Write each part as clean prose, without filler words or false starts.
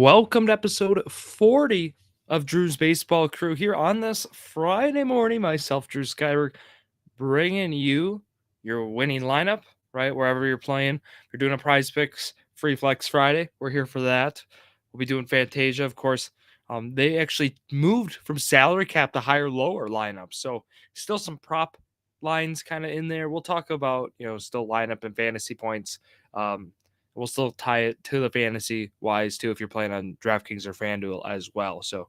Welcome to episode 40 of Drew's Baseball Crew here on this Friday morning. Myself, Drew Skyberg, bringing you your winning lineup, right? Wherever you're playing. If you're doing a prize picks, free flex Friday, we're here for that. We'll be doing Fantasia, of course. They actually moved from salary cap to higher lower lineup. So still some prop lines kind of in there. We'll talk about, still lineup and fantasy points. We'll still tie it to the fantasy wise too if you're playing on DraftKings or FanDuel as well. So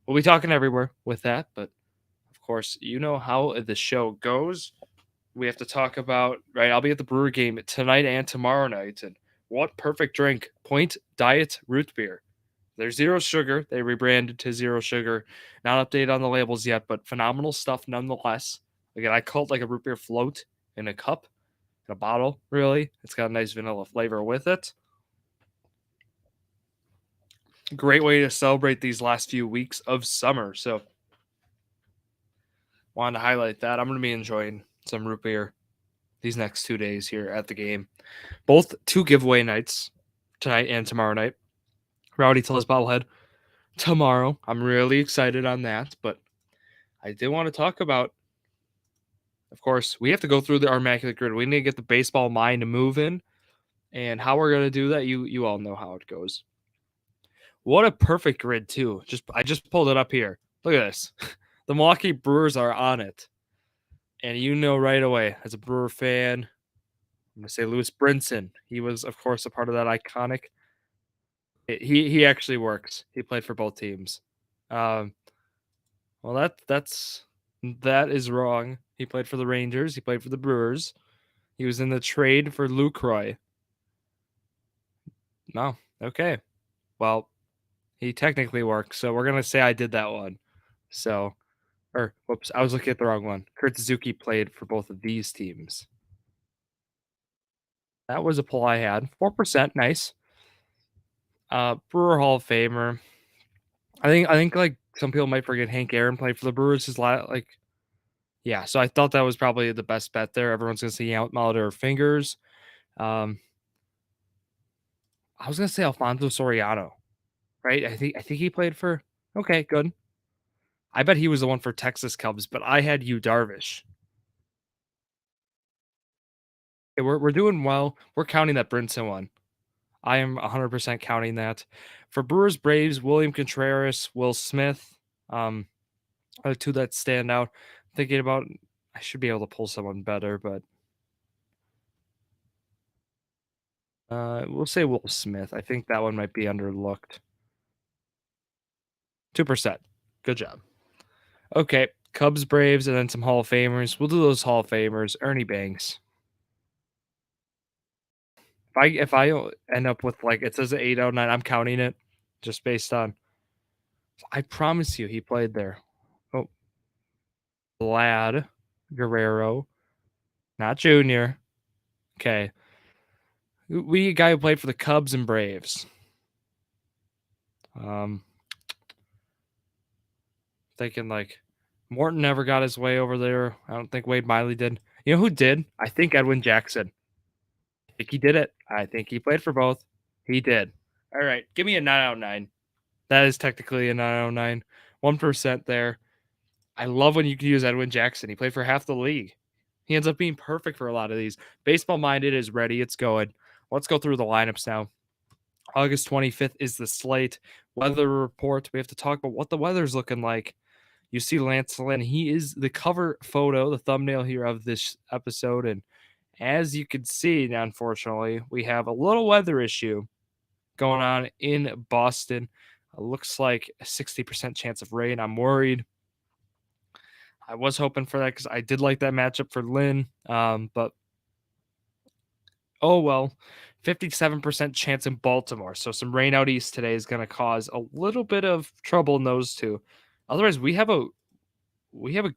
we'll be talking everywhere with that. But of course, you know how the show goes. We have to talk about, right? I'll be at the Brewer game tonight and tomorrow night. And what perfect drink? Point Diet Root Beer. There's zero sugar. They rebranded to zero sugar. Not updated on the labels yet, but phenomenal stuff nonetheless. Again, I call it like a root beer float in a cup, in a bottle, really. It's got a nice vanilla flavor with it. Great way to celebrate these last few weeks of summer. So, wanted to highlight that. I'm going to be enjoying some root beer these next 2 days here at the game. Both 2 giveaway nights, tonight and tomorrow night. Rowdy Tillis bobblehead tomorrow. I'm really excited on that, but I did want to talk about, of course, we have to go through our Immaculate grid. We need to get the baseball mind moving, and how we're going to do that, you all know how it goes. What a perfect grid, too. I just pulled it up here. Look at this. The Milwaukee Brewers are on it. And you know right away, as a Brewer fan, I'm going to say Lewis Brinson. He was, of course, a part of that iconic. He actually works. He played for both teams. Well, that is wrong. He played for the Rangers. He played for the Brewers. He was in the trade for Lucroy. No, okay. Well, he technically works, so we're gonna say I did that one. So, whoops, I was looking at the wrong one. Kurt Suzuki played for both of these teams. That was a pull I had. 4%, nice. Brewer Hall of Famer. I think like some people might forget Hank Aaron played for the Brewers yeah, so I thought that was probably the best bet there. Everyone's gonna say Molitor or Fingers. I was gonna say Alfonso Soriano, right? I think he played for. Okay, good. I bet he was the one for Texas Cubs, but I had Yu Darvish. Okay, we're doing well. We're counting that Brinson one. I am 100% counting that. For Brewers Braves, William Contreras, Will Smith, are the 2 that stand out. Thinking about, I should be able to pull someone better, but we'll say Will Smith. I think that one might be underlooked. 2%. Good job. Okay, Cubs, Braves, and then some Hall of Famers. We'll do those Hall of Famers. Ernie Banks. If I end up with it says 809, I'm counting it just based on. I promise you, he played there. Oh, Vlad Guerrero, not Junior. Okay, we a guy who played for the Cubs and Braves. Thinking Morton never got his way over there. I don't think Wade Miley did. You know who did? I think Edwin Jackson. I think he did it. I think he played for both. He did. All right, give me a 909. That is technically a 909. 1% there. I love when you can use Edwin Jackson. He played for half the league. He ends up being perfect for a lot of these. Baseball Minded is ready. It's going. Let's go through the lineups now. August 25th is the slate. Weather report. We have to talk about what the weather's looking like. You see Lance Lynn. He is the cover photo, the thumbnail here of this episode. And as you can see, unfortunately, we have a little weather issue going on in Boston. It looks like a 60% chance of rain. I'm worried. I was hoping for that because I did like that matchup for Lynn. But oh well, 57% chance in Baltimore. So some rain out east today is going to cause a little bit of trouble in those 2. Otherwise, we have a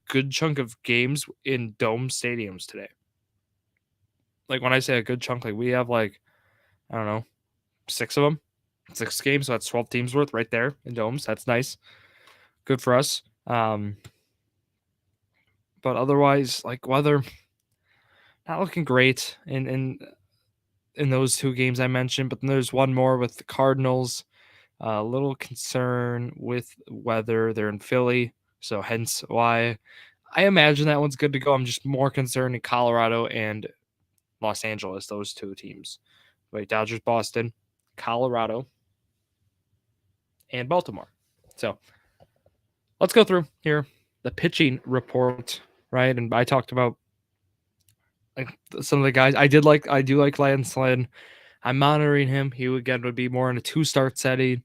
good chunk of games in dome stadiums today. When I say a good chunk, we have I don't know, 6 of them, 6 games. So that's 12 teams worth right there in domes. That's nice. Good for us. But otherwise, weather not looking great in those 2 games I mentioned. But then there's one more with the Cardinals A little concern with weather. They're in Philly, so hence why I imagine that one's good to go. I'm just more concerned in Colorado and Los Angeles, those two teams. Wait, Dodgers, Boston, Colorado, and Baltimore. So let's go through here the pitching report, right? And I talked about like some of the guys. I do like Lance Lynn. I'm monitoring him. He again would be more in a 2-start setting.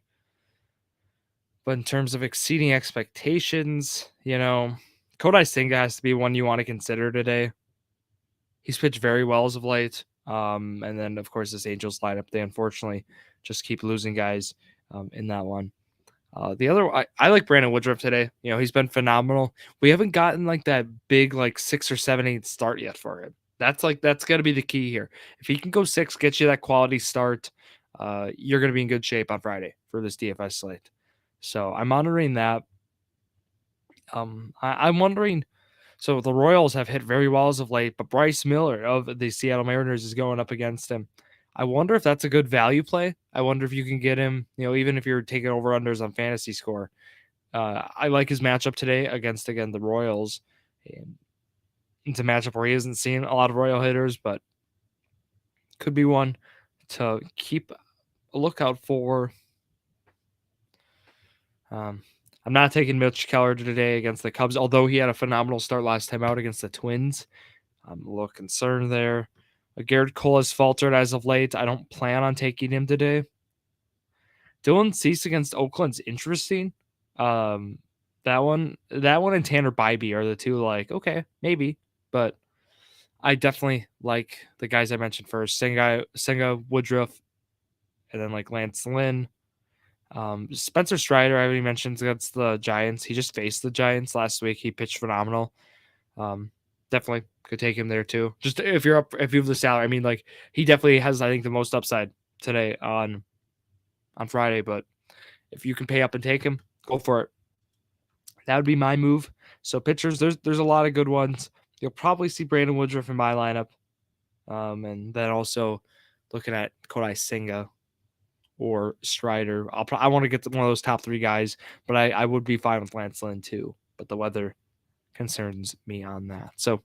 But in terms of exceeding expectations, Kodai Senga has to be one you want to consider today. He's pitched very well as of late. And then, of course, this Angels lineup, they unfortunately just keep losing guys in that one. The other, I like Brandon Woodruff today. He's been phenomenal. We haven't gotten like that big, like 6 or 7 8 start yet for him. That's going to be the key here. If he can go 6, get you that quality start, you're going to be in good shape on Friday for this DFS slate. So I'm monitoring that. I'm wondering. So the Royals have hit very well as of late, but Bryce Miller of the Seattle Mariners is going up against him. I wonder if that's a good value play. I wonder if you can get him, even if you're taking over-unders on fantasy score. I like his matchup today against, again, the Royals. And it's a matchup where he hasn't seen a lot of Royal hitters, but could be one to keep a lookout for. I'm not taking Mitch Keller today against the Cubs, although he had a phenomenal start last time out against the Twins. I'm a little concerned there. Garrett Cole has faltered as of late. I don't plan on taking him today. Dylan Cease against Oakland's interesting. That one and Tanner Bybee are the two, like, okay, maybe. But I definitely like the guys I mentioned first. Senga, Woodruff, and then like Lance Lynn. Spencer Strider, I already mentioned against the Giants. He just faced the Giants last week. He pitched phenomenal. Definitely could take him there too. Just if you have the salary. I mean, like he definitely has, I think, the most upside today on Friday. But if you can pay up and take him, go for it. That would be my move. So pitchers, there's a lot of good ones. You'll probably see Brandon Woodruff in my lineup, and then also looking at Kodai Senga or Strider. I want to get to one of those top 3 guys, but I would be fine with Lance Lynn too. But the weather concerns me on that. So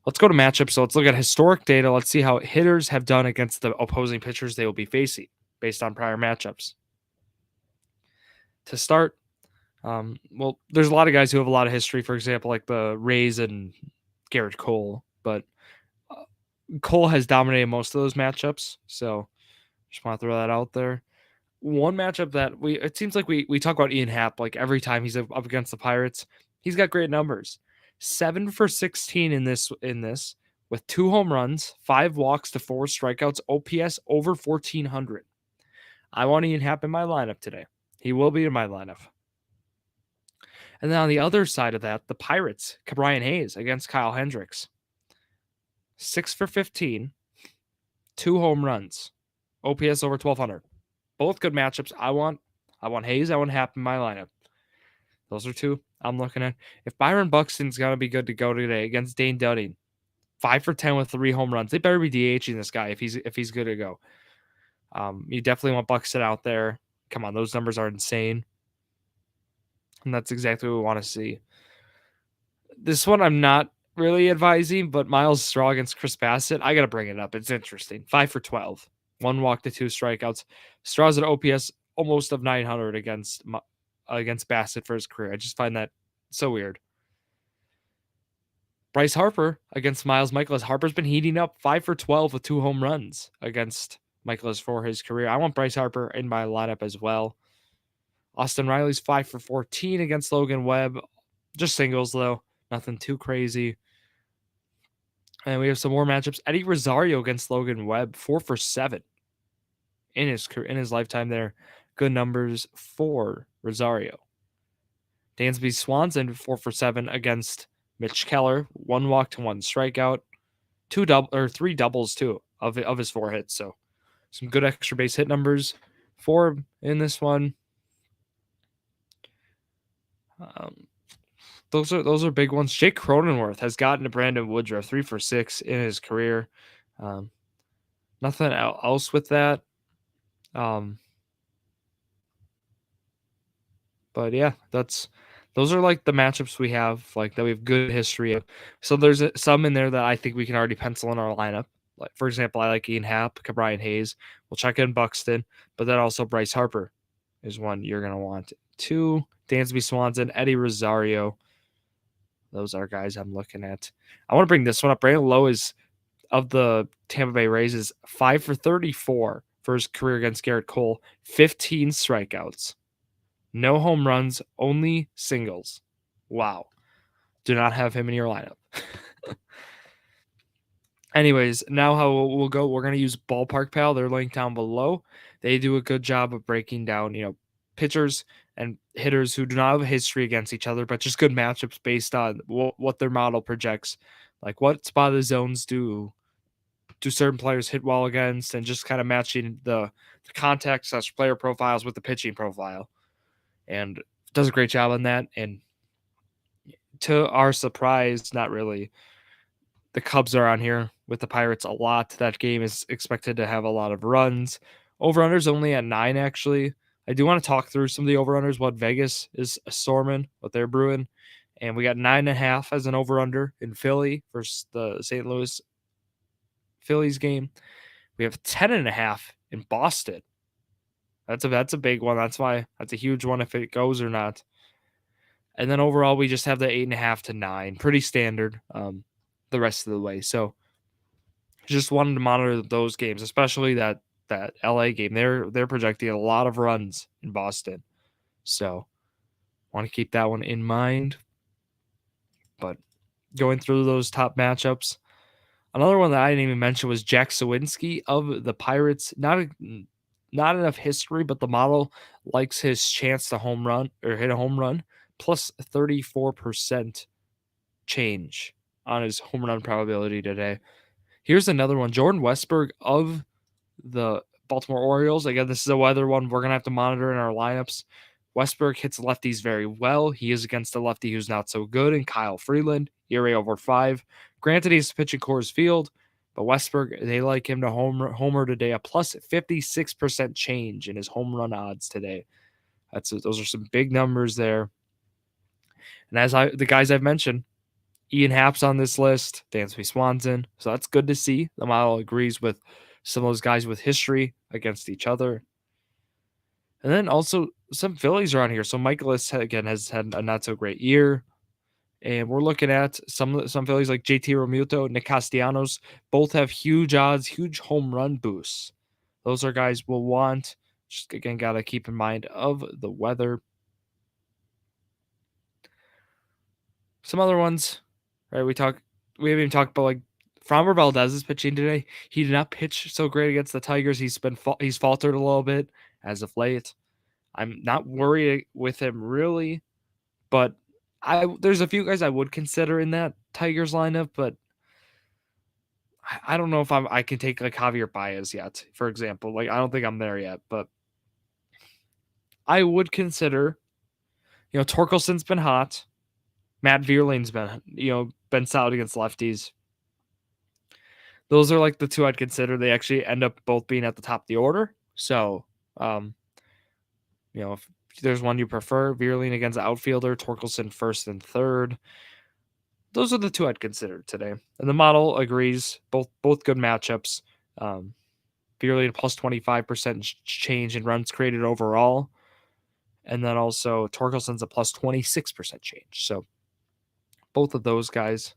let's go to matchups. So let's look at historic data. Let's see how hitters have done against the opposing pitchers they will be facing based on prior matchups. To start, well, there's a lot of guys who have a lot of history, for example, like the Rays and Garrett Cole, but Cole has dominated most of those matchups. So just want to throw that out there. One matchup that it seems like we talk about Ian Happ like every time he's up against the Pirates. He's got great numbers. 7 for 16 in this with 2 home runs, 5 walks to 4 strikeouts, OPS over 1,400. I want Ian Happ in my lineup today. He will be in my lineup. And then on the other side of that, the Pirates, Brian Hayes against Kyle Hendricks. 6 for 15, 2 home runs, OPS over 1,200. Both good matchups. I want Hayes. I want Happ in my lineup. Those are 2 I'm looking at. If Byron Buxton's going to be good to go today against Dane Dunning, 5 for 10 with 3 home runs. They better be DHing this guy if he's good to go. You definitely want Buxton out there. Come on, those numbers are insane. And that's exactly what we want to see. This one I'm not really advising, but Miles Straw against Chris Bassett, I got to bring it up. It's interesting. 5 for 12. 1 walk to 2 strikeouts. Straw's at OPS almost of 900 against Bassett for his career. I just find that so weird. Bryce Harper against Miles Michaelis. Harper's been heating up. 5 for 12 with 2 home runs against Michaelis for his career. I want Bryce Harper in my lineup as well. Austin Riley's 5 for 14 against Logan Webb. Just singles, though. Nothing too crazy. And we have some more matchups. Eddie Rosario against Logan Webb. 4 for 7 in his lifetime there. Good numbers for Rosario. Dansby Swanson, 4 for 7 against Mitch Keller. 1 walk to 1 strikeout. 3 doubles, too, of his 4 hits. So some good extra base hit numbers for him in this one. Those are big ones. Jake Cronenworth has gotten to Brandon Woodruff, 3 for 6 in his career. Nothing else with that. But yeah, those are like the matchups we have, like that we have good history of. So there's some in there that I think we can already pencil in our lineup. Like for example, I like Ian Happ, Brian Hayes. We'll check in Buxton, but then also Bryce Harper is one you're gonna want. Two, Dansby Swanson, Eddie Rosario. Those are guys I'm looking at. I want to bring this one up. Brandon Lowe is of the Tampa Bay Rays is 5 for 34 for his career against Garrett Cole, 15 strikeouts. No home runs, only singles. Wow. Do not have him in your lineup. Anyways, now how we'll go, we're going to use Ballpark Pal. They're linked down below. They do a good job of breaking down, pitchers and hitters who do not have a history against each other, but just good matchups based on what their model projects. Like what spot of the zones do certain players hit well against, and just kind of matching the contact / player profiles with the pitching profile. And does a great job on that. And to our surprise, not really, the Cubs are on here with the Pirates a lot. That game is expected to have a lot of runs. Over-under's only at 9, actually. I do want to talk through some of the over-unders, what Vegas is storming, what they're brewing. And we got 9.5 as an over-under in Philly versus the St. Louis Phillies game. We have 10.5 in Boston. That's a big one. That's a huge one if it goes or not. And then overall, we just have the 8.5 to 9, pretty standard the rest of the way. So just wanted to monitor those games, especially that LA game. They're projecting a lot of runs in Boston. So want to keep that one in mind. But going through those top matchups, another one that I didn't even mention was Jack Sawinski of the Pirates. Not enough history, but the model likes his chance to home run or hit a home run, plus 34% change on his home run probability today. Here's another one. Jordan Westburg of the Baltimore Orioles. Again, this is a weather one we're going to have to monitor in our lineups. Westburg hits lefties very well. He is against a lefty who's not so good, and Kyle Freeland, ERA over 5. Granted, he's pitching Coors Field, but Westburg, they like him to homer today, a plus 56% change in his home run odds today. Those are some big numbers there. And as the guys I've mentioned, Ian Happ's on this list, Dansby Swanson. So that's good to see. The model agrees with some of those guys with history against each other. And then also some Phillies are on here. So Michaelis, again, has had a not so great year. And we're looking at some Phillies like JT Realmuto, Nick Castellanos. Both have huge odds, huge home run boosts. Those are guys we'll want. Just, again, got to keep in mind of the weather. Some other ones, right? We haven't even talked about like Framber Valdez is pitching today. He did not pitch so great against the Tigers. He's faltered a little bit as of late. I'm not worried with him really, but there's a few guys I would consider in that Tigers lineup, but I don't know if I can take like Javier Baez yet, for example. Like I don't think I'm there yet, but I would consider, Torkelson's been hot. Matt Vierling's been solid against lefties. Those are like the two I'd consider. They actually end up both being at the top of the order. So, if there's one you prefer, Vierling against the outfielder, Torkelson first and third. Those are the two I'd consider today. And the model agrees. Both good matchups. Vierling plus 25% change in runs created overall. And then also Torkelson's a plus 26% change. So both of those guys.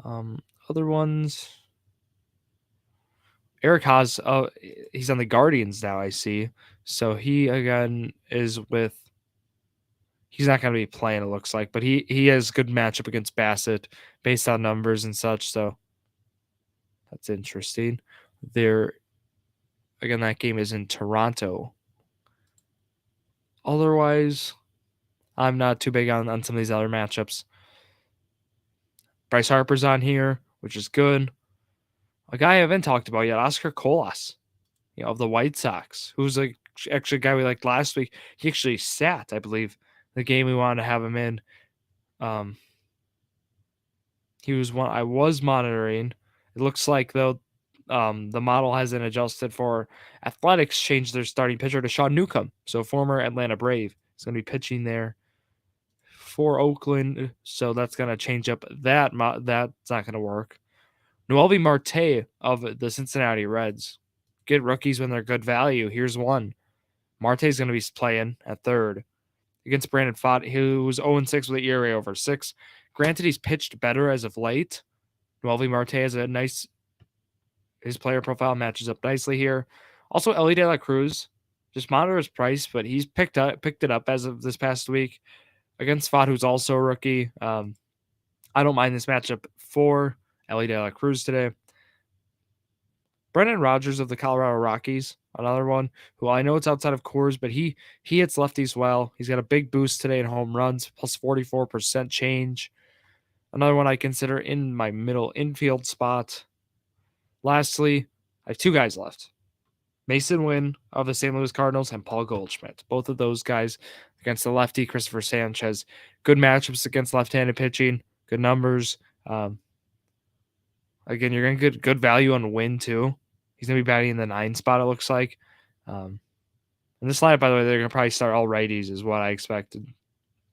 Other ones. Eric Haas, he's on the Guardians now, I see. So he, again, is with... He's not going to be playing, it looks like. But he has good matchup against Bassett based on numbers and such. So that's interesting. Again, that game is in Toronto. Otherwise, I'm not too big on some of these other matchups. Bryce Harper's on here, which is good. A guy I haven't talked about yet, Oscar Colas, of the White Sox, who's actually a guy we liked last week. He actually sat, I believe, the game we wanted to have him in. He was one I was monitoring. It looks like, though, the model hasn't adjusted for Athletics changed their starting pitcher to Sean Newcomb, so former Atlanta Brave. He's going to be pitching there for Oakland, so that's going to change up that. That's not going to work. Noelvi Marte of the Cincinnati Reds. Get rookies when they're good value. Here's one. Marte's going to be playing at third against Brandon Pfaadt, who was 0-6 with an ERA over 6. Granted, he's pitched better as of late. Noelvi Marte has a nice, his player profile matches up nicely here. Also, Ellie De La Cruz, just monitor his price, but he's picked it up as of this past week against Pfaadt, who's also a rookie. I don't mind this matchup for Ellie De La Cruz today. Brendan Rodgers of the Colorado Rockies, another one who I know it's outside of Coors, but he hits lefties well. He's got a big boost today in home runs, plus 44% change. Another one I consider in my middle infield spot. Lastly, I have two guys left. Mason Wynn of the St. Louis Cardinals and Paul Goldschmidt. Both of those guys against the lefty Christopher Sanchez. Good matchups against left-handed pitching. Good numbers. Again, you're going to get good value on Wynn too. He's going to be batting in the 9 spot, it looks like. And this lineup, by the way, they're going to probably start all righties is what I expected.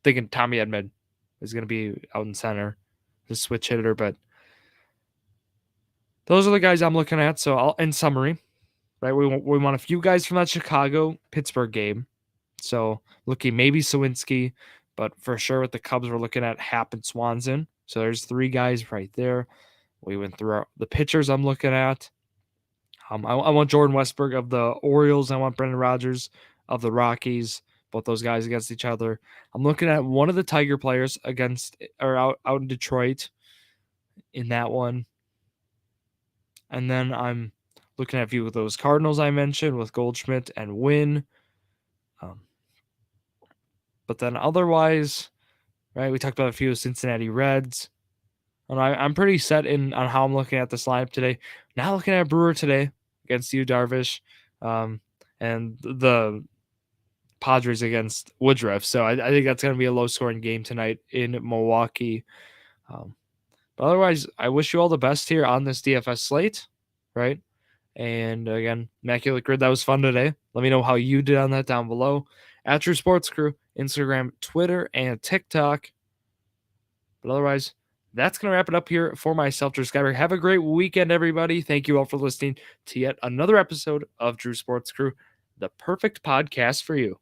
Thinking Tommy Edman is going to be out in center, the switch hitter. But those are the guys I'm looking at. So in summary, right, we want a few guys from that Chicago-Pittsburgh game. So looking maybe Sawinski, but for sure with the Cubs, we're looking at Happ and Swanson. So there's 3 guys right there. We went through the pitchers I'm looking at. I want Jordan Westburg of the Orioles. I want Brendan Rodgers of the Rockies. Both those guys against each other. I'm looking at one of the Tiger players out in Detroit in that one. And then I'm looking at a few of those Cardinals I mentioned with Goldschmidt and Wynn. But then otherwise, right, we talked about a few Cincinnati Reds. And I'm pretty set on how I'm looking at this lineup today. Now looking at Brewer today against Yu Darvish, and the Padres against Woodruff. So I think that's going to be a low-scoring game tonight in Milwaukee. But otherwise, I wish you all the best here on this DFS slate, right? And again, Immaculate Grid, that was fun today. Let me know how you did on that down below. At True Sports Crew, Instagram, Twitter, and TikTok. But otherwise, that's going to wrap it up here for myself, Drew Skyberg. Have a great weekend, everybody. Thank you all for listening to yet another episode of Drew Sports Crew, the perfect podcast for you.